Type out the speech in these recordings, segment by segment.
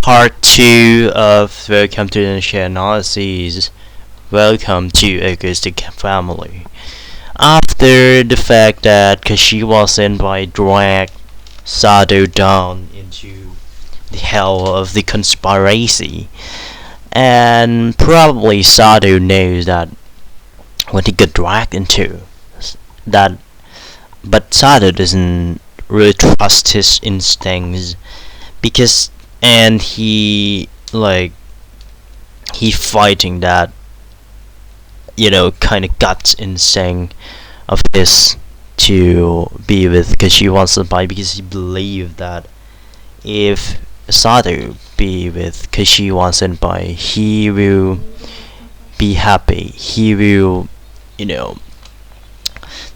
Part 2 of Welcome to the NHK Analysis. Welcome to Eroistic-Ke family. After the fact that Kashi was in by drag Sado down into the hell of the conspiracy, and probably Sado knows that what he got dragged into that, but Sado doesn't really trust his instincts because and he fighting that kind of guts instinct of his to be with because she wants to buy because he believed that if Sado be with because she wants to buy he will be happy, he will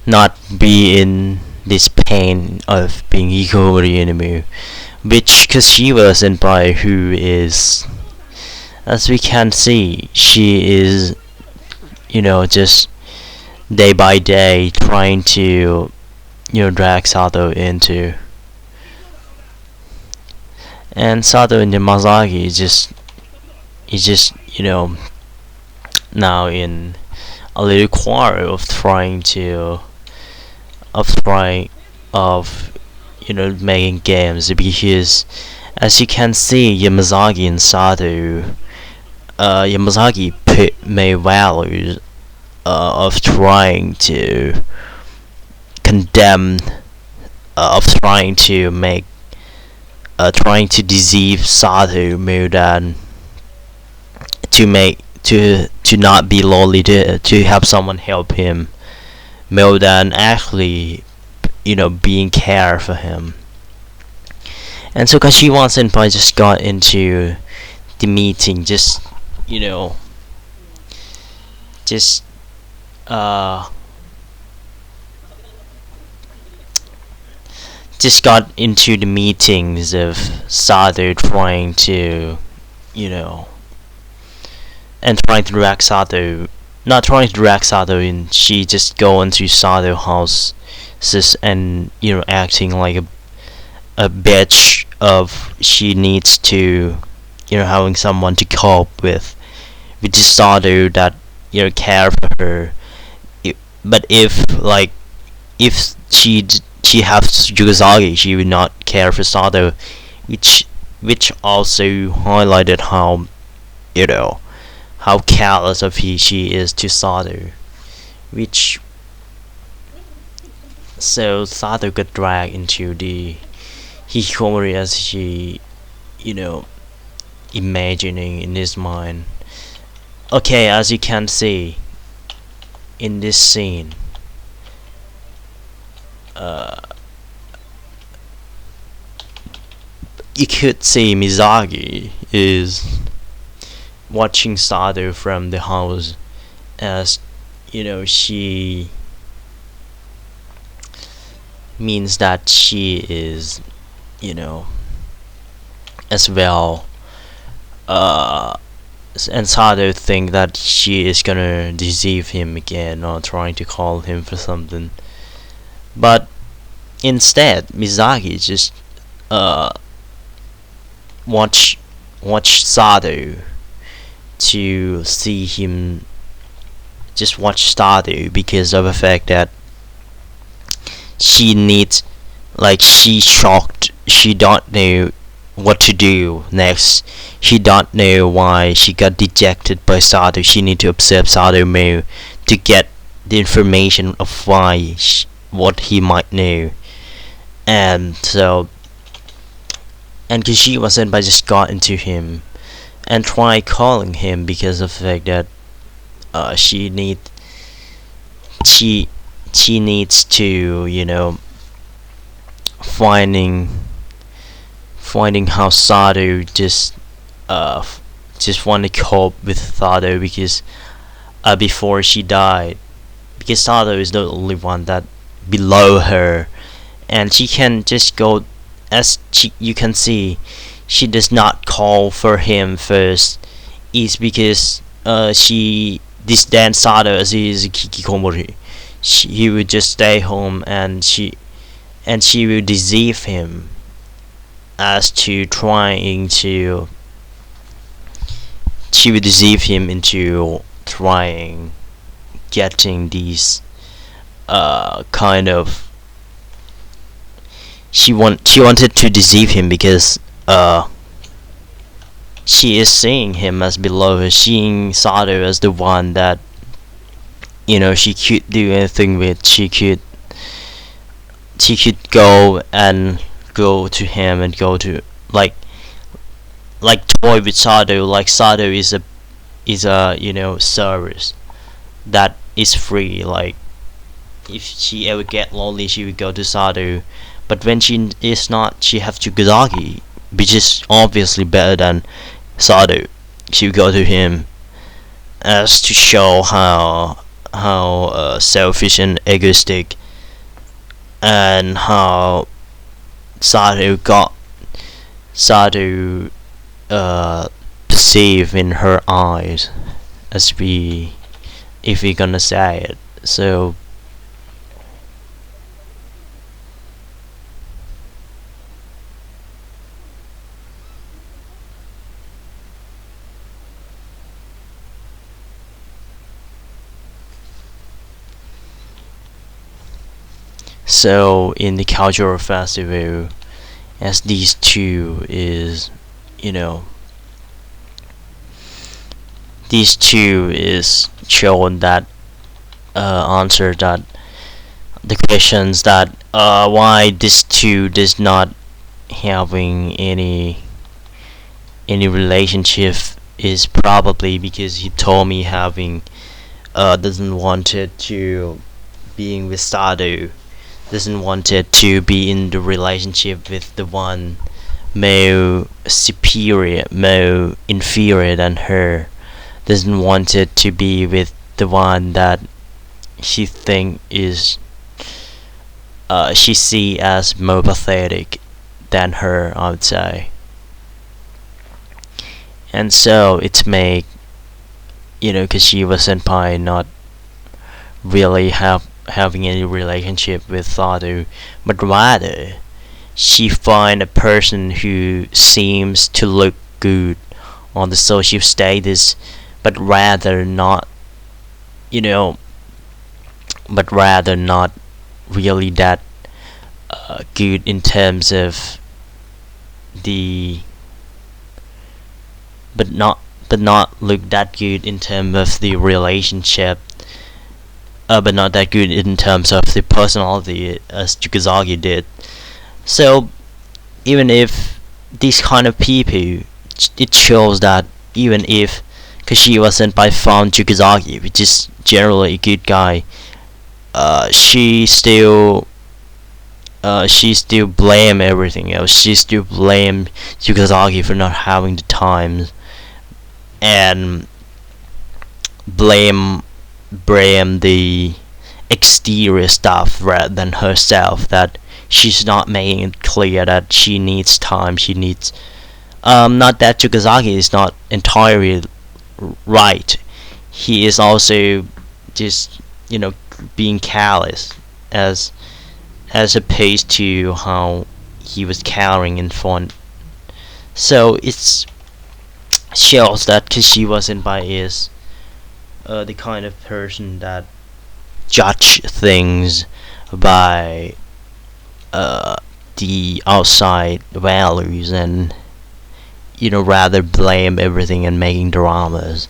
not be in this pain of being equally enemy, which because she wasn't by who is, as we can see, she is just day by day trying to drag Sado into, and Sado in the Mazaki is just now in a little quarrel of trying making games, because as you can see Yamazaki and Sado, Yamazaki made values of trying to condemn, of trying to make trying to deceive Sado more than to not be lonely, to have someone help him more than actually being care for him. And so Kashi Wan Senpai just got into the meeting, just got into the meetings of Sado trying to and trying to drag Sado, not trying to drag Sado in, she just go into Sado house and acting like a bitch of she needs to having someone to cope with this Sado that care for her. But if she has Yugasagi, she would not care for Sado, which also highlighted how callous of she is to Sado, which so Sado got dragged into the hikikomori as she imagining in his mind. Okay, as you can see in this scene, you could see Mizaki is watching Sado from the house, as she means that she is as well, and Sado think that she is gonna deceive him again or trying to call him for something, but instead Mizaki just watch Sado to see him, just watch Sado because of the fact that she needs, she shocked, she don't know what to do next, she don't know why she got dejected by Sado, she need to observe Sado more to get the information of why what he might know. And so, and Kishi was sent by just got into him and try calling him because of the fact that she needs to finding how Sado just want to cope with Sado because before she died, because Sado is the only one that below her, and she can just go, as you can see, she does not call for him first, is because she disdains Sado as he is a kikikomori. He would just stay home and she will deceive him as to trying to she would deceive him into trying getting these kind of she wanted to deceive him because she is seeing him as beloved, seeing Sato as the one that she could do anything with. She could go and go to him and go to like toy with Sato. Like Sato is a service that is free. Like if she ever get lonely, she would go to Sato. But when she is not, she have Chukazaki, which is obviously better than Sato. She would go to him as to show how selfish and egoistic, and how Sato perceive in her eyes, as we if we gonna say it. So in the cultural festival, as these two is you know these two is shown that answer that the questions that why this two does not having any relationship, is probably because he told me having doesn't wanted to being with Sato, doesn't wanted to be in the relationship with the one more superior, more inferior than her, doesn't wanted to be with the one that she think is she see as more pathetic than her, I would say. And so it's make Kashiwa senpai not really having any relationship with Sato, but rather she find a person who seems to look good on the social status, but rather not you know but rather not really that good in terms of the but not look that good in terms of the relationship, but not that good in terms of the personality as Tsukazaki did. So even if these kind of people, it shows that even if Kashiwa Senpai found Tsukazaki, which is generally a good guy, she still blame everything else. She still blame Tsukazaki for not having the time, and blame the exterior stuff rather than herself, that she's not making it clear that she needs time, she needs not that Tsukazaki is not entirely right, he is also just being careless, as opposed to how he was cowering in front. So it's shows that Kashiwa Senpai is the kind of person that judge things by the outside values, and rather blame everything and making dramas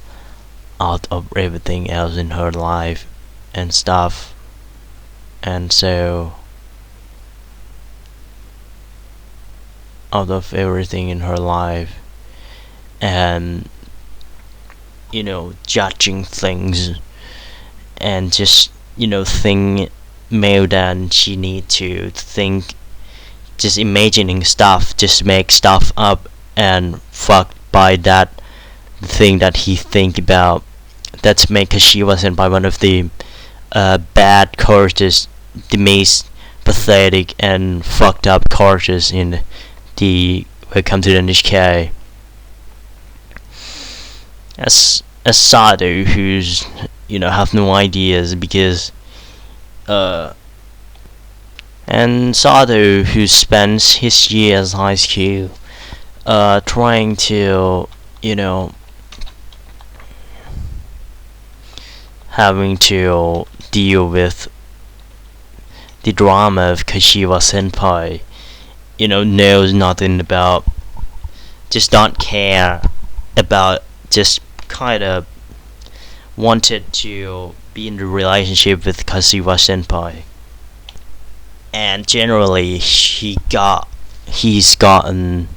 out of everything else in her life and stuff. And so out of everything in her life, and judging things, and just think more than she need to think, just imagining stuff, just make stuff up and fucked by that thing that he think about. That's make Kashiwa Senpai one of the bad characters, the most pathetic and fucked up characters in the Welcome to the NHK. As Sato, who's have no ideas because and Sato, who spends his years high school trying to having to deal with the drama of Kashiwa Senpai, knows nothing about, just don't care about, just kind of wanted to be in the relationship with Kashiwa Senpai. And generally, he's gotten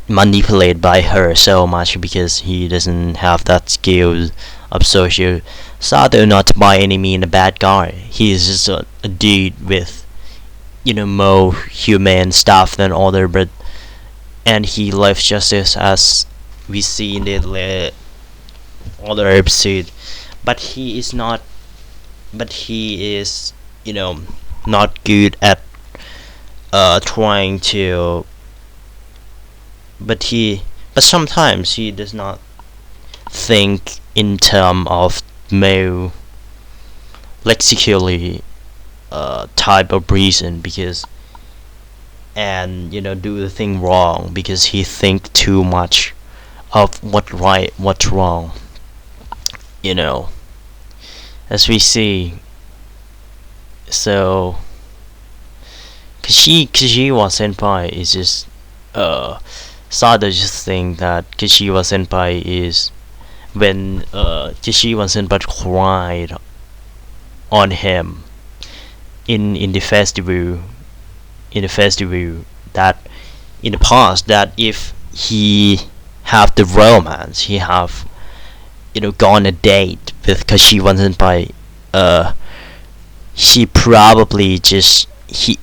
manipulated by her so much because he doesn't have that skill of social. Sato not by any means a bad guy. He is just a dude with more human stuff than other, but and he lives justice as we see in the other episode. But he is not. But he is not good at trying to. But sometimes he does not think in terms of male lexically type of reason, because and do the thing wrong because he think too much of what's right, what's wrong, as we see. So Kashiwa Senpai is just Sada just think that Kashiwa Senpai is when Kashiwa Senpai cried on him in the festival that in the past, that if he have the romance, he have gone a date with Kashiwa Senpai, she probably just he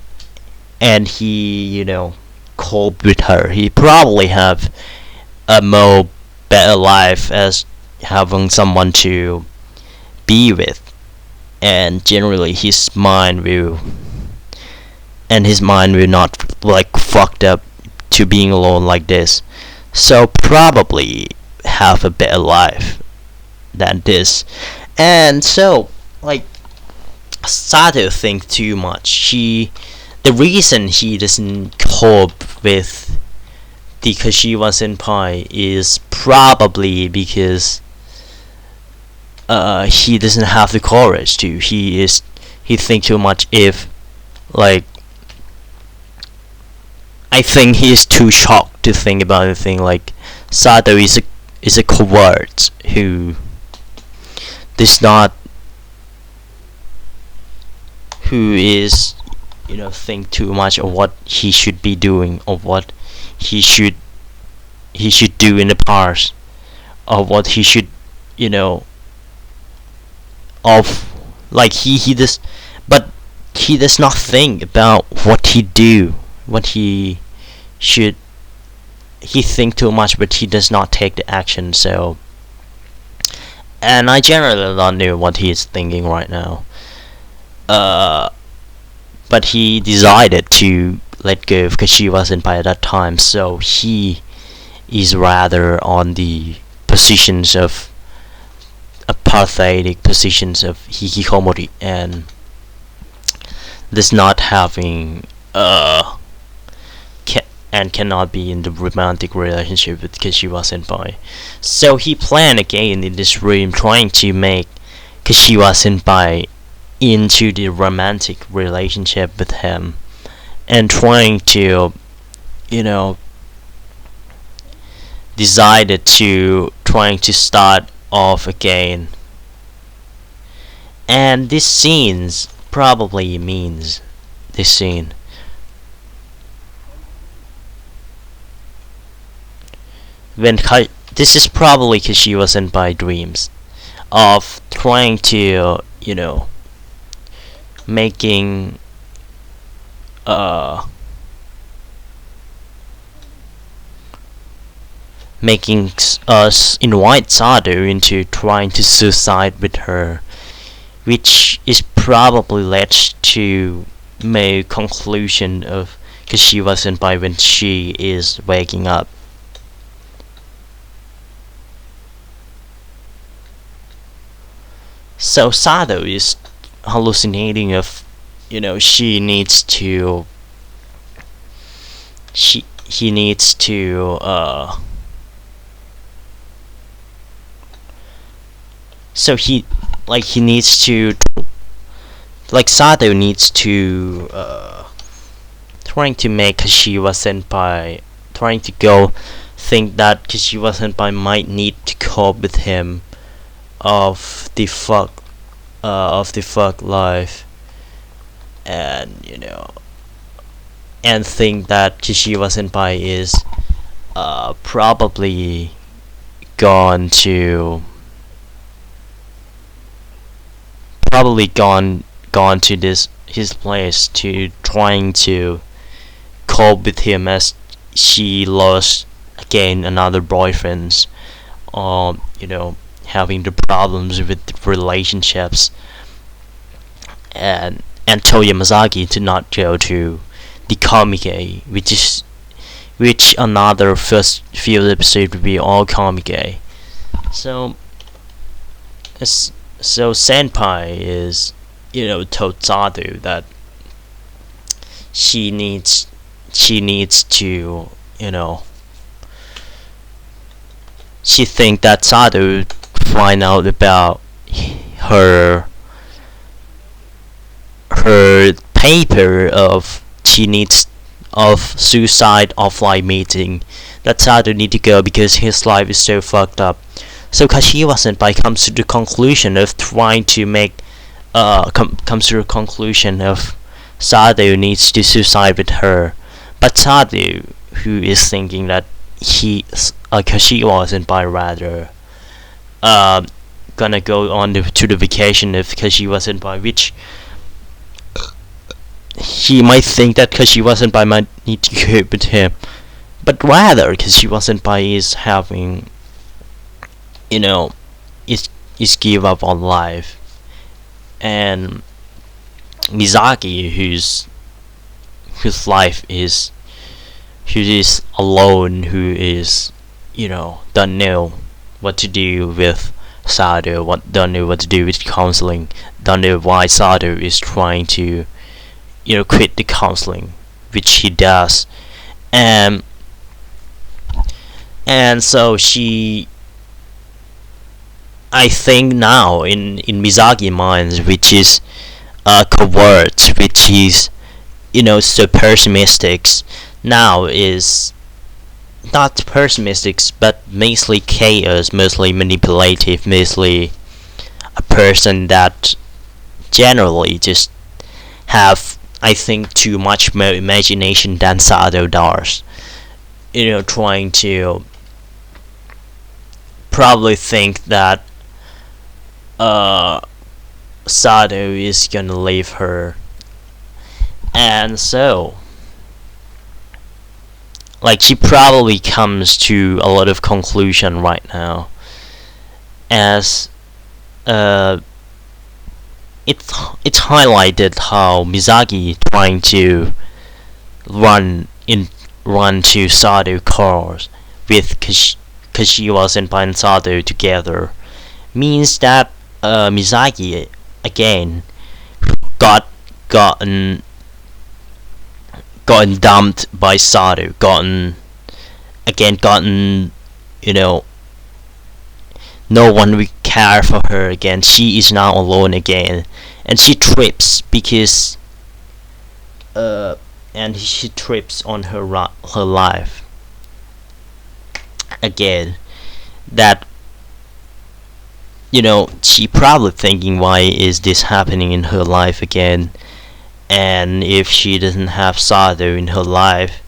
cope with her. He probably have a more better life as having someone to be with, and generally his mind will not like fucked up to being alone like this, so probably have a better life than this. And so like Sato think too much. The reason he doesn't cope with the Kashiwa Senpai is probably because he doesn't have the courage to. He think too much. If like I think he is too shocked to think about anything. Like Sato is a coward who does not, who is think too much of what he should be doing, of what he should do in the past, of what he should of like he does, but he does not think about what he do, what he should. He think too much, but he does not take the action. So, and I generally don't know what he is thinking right now. But he decided to let go of Kashiwa Senpai at that time, so he is rather on the positions of apartheidic positions of hikikomori, and does not having and cannot be in the romantic relationship with Kashiwa Senpai. So he planned again in this room, trying to make Kashiwa Senpai into the romantic relationship with him, and trying to decided to trying to start off again. And this scenes probably means this scene when this is probably Kashiwa Senpai dreams of trying to making making us invite Sato into trying to suicide with her, which is probably led to my conclusion of Kashiwa Senpai when she is waking up. So Sato is hallucinating of he needs to he needs to So he needs to, like, Sado needs to trying to make Kashiwa Senpai, trying to go think that Kashiwa Senpai might need to cope with him of the fuck life, and and think that Kashiwa Senpai is probably gone to gone to this his place to trying to cope with him as she lost again another boyfriend, or having the problems with the relationships, and tell Yamazaki to not go to the Kamike, which another first few episode would be all Kamike. So so Senpai is told Sado that she needs to she think that Sado find out about her paper of she needs of suicide offline meeting, that Sado need to go because his life is so fucked up. So Kashiwa Senpai comes to the conclusion of trying to make comes to the conclusion of Sado needs to suicide with her, but Sado, who is thinking that Kashiwa Senpai rather gonna go on to the vacation of Kashiwa Senpai, which he might think that Kashiwa Senpai might need to cope with him, but rather Kashiwa Senpai is having is give up on life, and Mizaki, whose life is who is alone, who is don't know what to do with Sado, don't know what to do with counseling, don't know why Sado is trying to quit the counseling, which he does, and so she, I think now in Mizaki minds, which is covert, which is so pessimistic, now is not pessimistic but mostly chaos, mostly manipulative, mostly a person that generally just have, I think, too much more imagination than Sado does. Trying to probably think that Sado is gonna leave her, and so she probably comes to a lot of conclusion right now, as it's highlighted how Mizaki trying to run to Sado cars with Kashiwa Senpai and Sado together, means that Mizaki again gotten dumped by Sado, gotten no one will care for her again. She is now alone again, and she trips because and she trips on her life again. That she probably thinking, why is this happening in her life again? And if she doesn't have Sado in her life,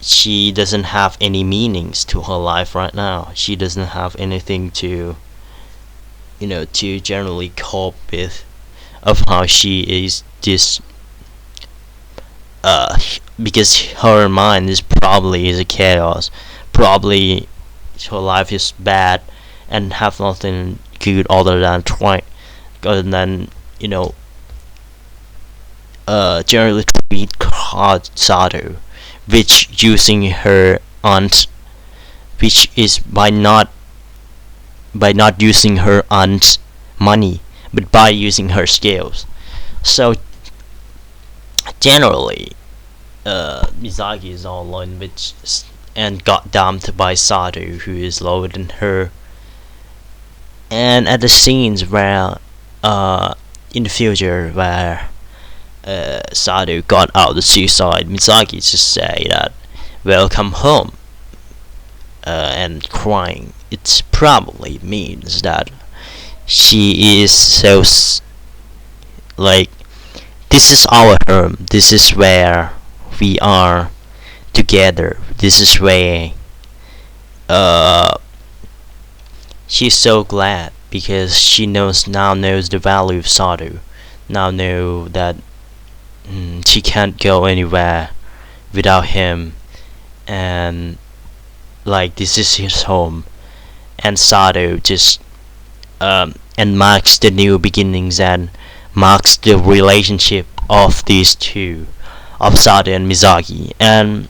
she doesn't have any meanings to her life right now. She doesn't have anything to to generally cope with, of how she is this because her mind is probably a chaos, probably her life is bad and have nothing good other than generally treat Sado, which using her aunt, which is by not using her aunt's money, but by using her skills. So generally, Mizaki is all alone, and got dumped by Sado, who is lower than her, And at the scenes where in the future where Sado got out the suicide, Misaki just say that welcome home, and crying. It probably means that she is so like, this is our home, this is where we are together, this is where uh she's so glad because she knows the value of Sado, now know that she can't go anywhere without him, and like this is his home, and Sado just and marks the new beginnings and marks the relationship of these two, of Sado and Misaki. And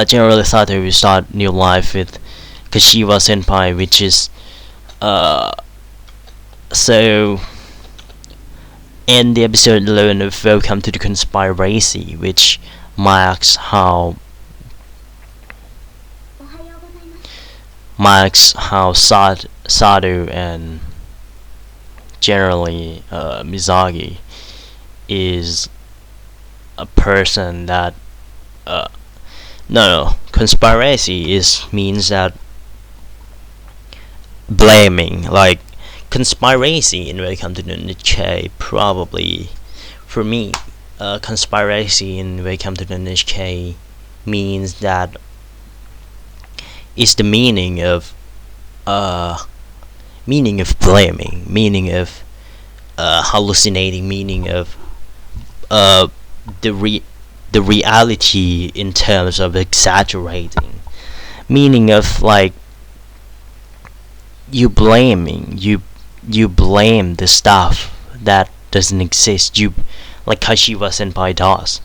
generally Sado will start new life with Kashiwa Senpai, which is uh so in the episode 11 of Welcome to the Conspiracy, which marks how Sado and generally Mizagi is a person that uh, no, conspiracy is means that blaming, like conspiracy in Welcome to the NHK probably for me, conspiracy in Welcome to the NHK means that is the uh meaning of blaming, meaning of hallucinating, meaning of uh the reality in terms of exaggerating, meaning of like you blame the stuff that doesn't exist. You, like Kashiwa Senpai does,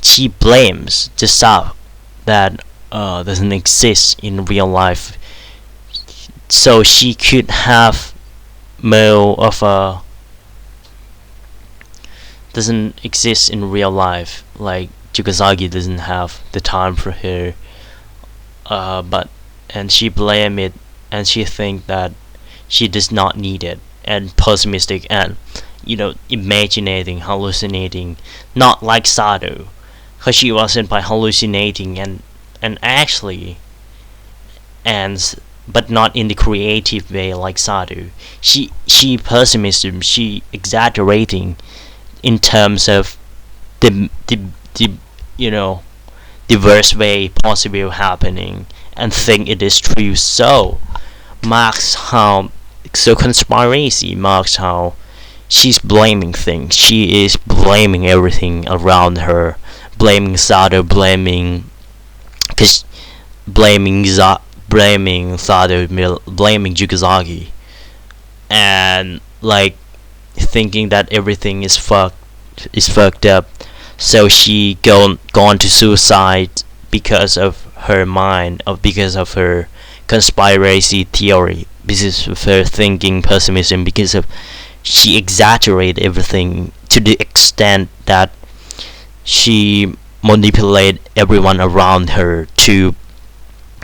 she blames the stuff that doesn't exist in real life, so she could have more of a doesn't exist in real life, like Jugasagi doesn't have the time for her, but and she blame it, and she think that she does not need it, and pessimistic, and imaginating, hallucinating, not like Sado, because she wasn't by hallucinating and actually, and but not in the creative way like Sado. She pessimism, she exaggerating in terms of the you know the worst way possible happening, and think it is true. So marks how conspiracy marks how she's blaming things. She is blaming everything around her, blaming Sado, cause blaming Sado, blaming Jugasagi, and like thinking that everything is fucked up. So she gone to suicide because of her mind, of because of her conspiracy theory, because of her thinking pessimism, because of she exaggerate everything to the extent that she manipulate everyone around her to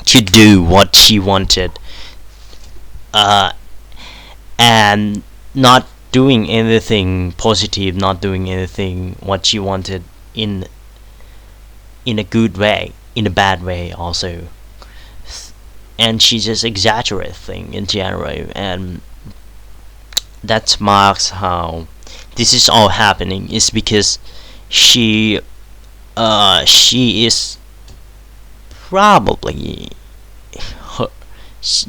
do what she wanted, uh, and not doing anything positive, not doing anything what she wanted in a good way, in a bad way also. And she just exaggerates things in general, and that marks how this is all happening is because she is probably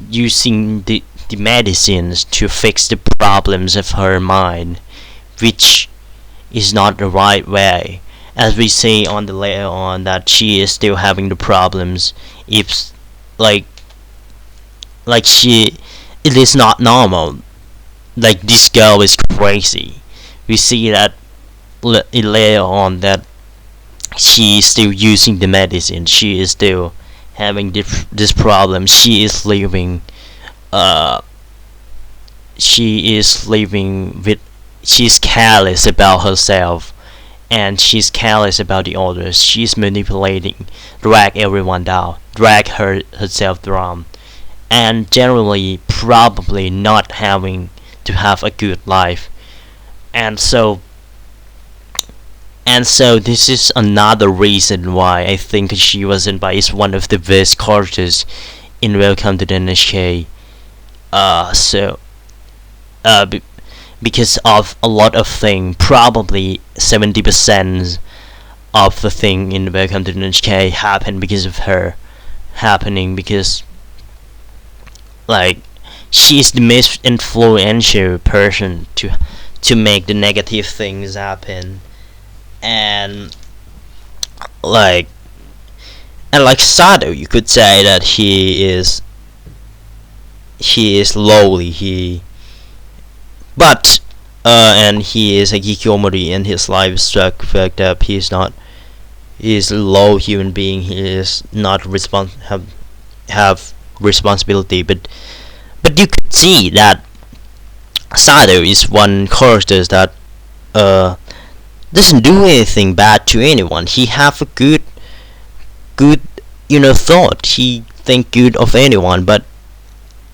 using the medicines to fix the problems of her mind, which is not the right way. As we see on the later on that she is still having the problems. If like she, it is not normal. Like this girl is crazy. We see that later on that she is still using the medicine. She is still having this problem. Uh she is living with, she's careless about herself, and she's careless about the others. She's manipulating, drag everyone down, drag herself down, and generally probably not having to have a good life. And so this is another reason why I think she was is one of the best characters in Welcome to the NHK. So b- because of a lot of things, probably 70% of the thing in Welcome to the NHK happened because of her happening, because like she is the most influential person to make the negative things happen. And like Sado, you could say that he is lowly, but and he is a hikikomori, and his life is struck fact that he is a low human being. He is not have responsibility, but you could see that Sado is one character that uh doesn't do anything bad to anyone. He have a good thought. He think good of anyone, but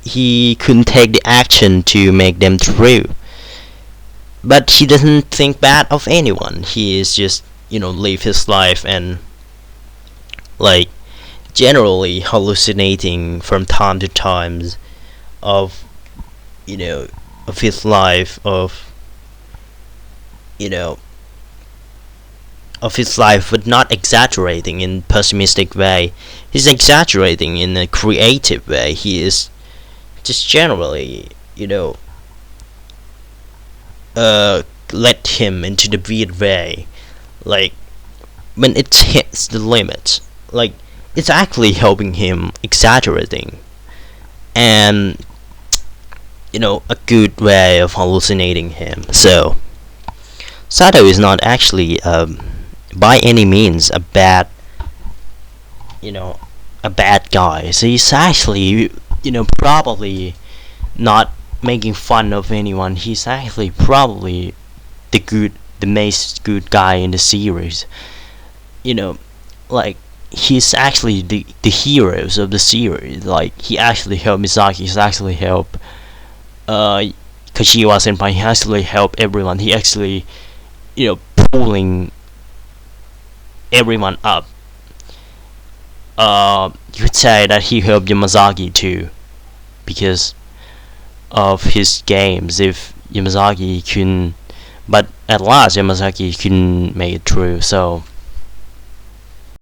he couldn't take the action to make them true. But he doesn't think bad of anyone. He is just live his life, and like generally hallucinating from time to times of of his life, you know of his life, but not exaggerating in pessimistic way. He's exaggerating in a creative way. He is just generally let him into the weird way, like when it hits the limit, like it's actually helping him exaggerating, and a good way of hallucinating him. So Sato is not actually by any means you know a bad guy. So he's actually probably not making fun of anyone. He's actually probably the most good guy in the series. Like he's actually the heroes of the series. Like he actually helped Misaki. He's actually helped Kashiwa Senpai. He actually helped everyone. He actually pulling everyone up. You could say that he helped Yamazaki too, because of his games. If Yamazaki couldn't, but at last Yamazaki couldn't make it through. So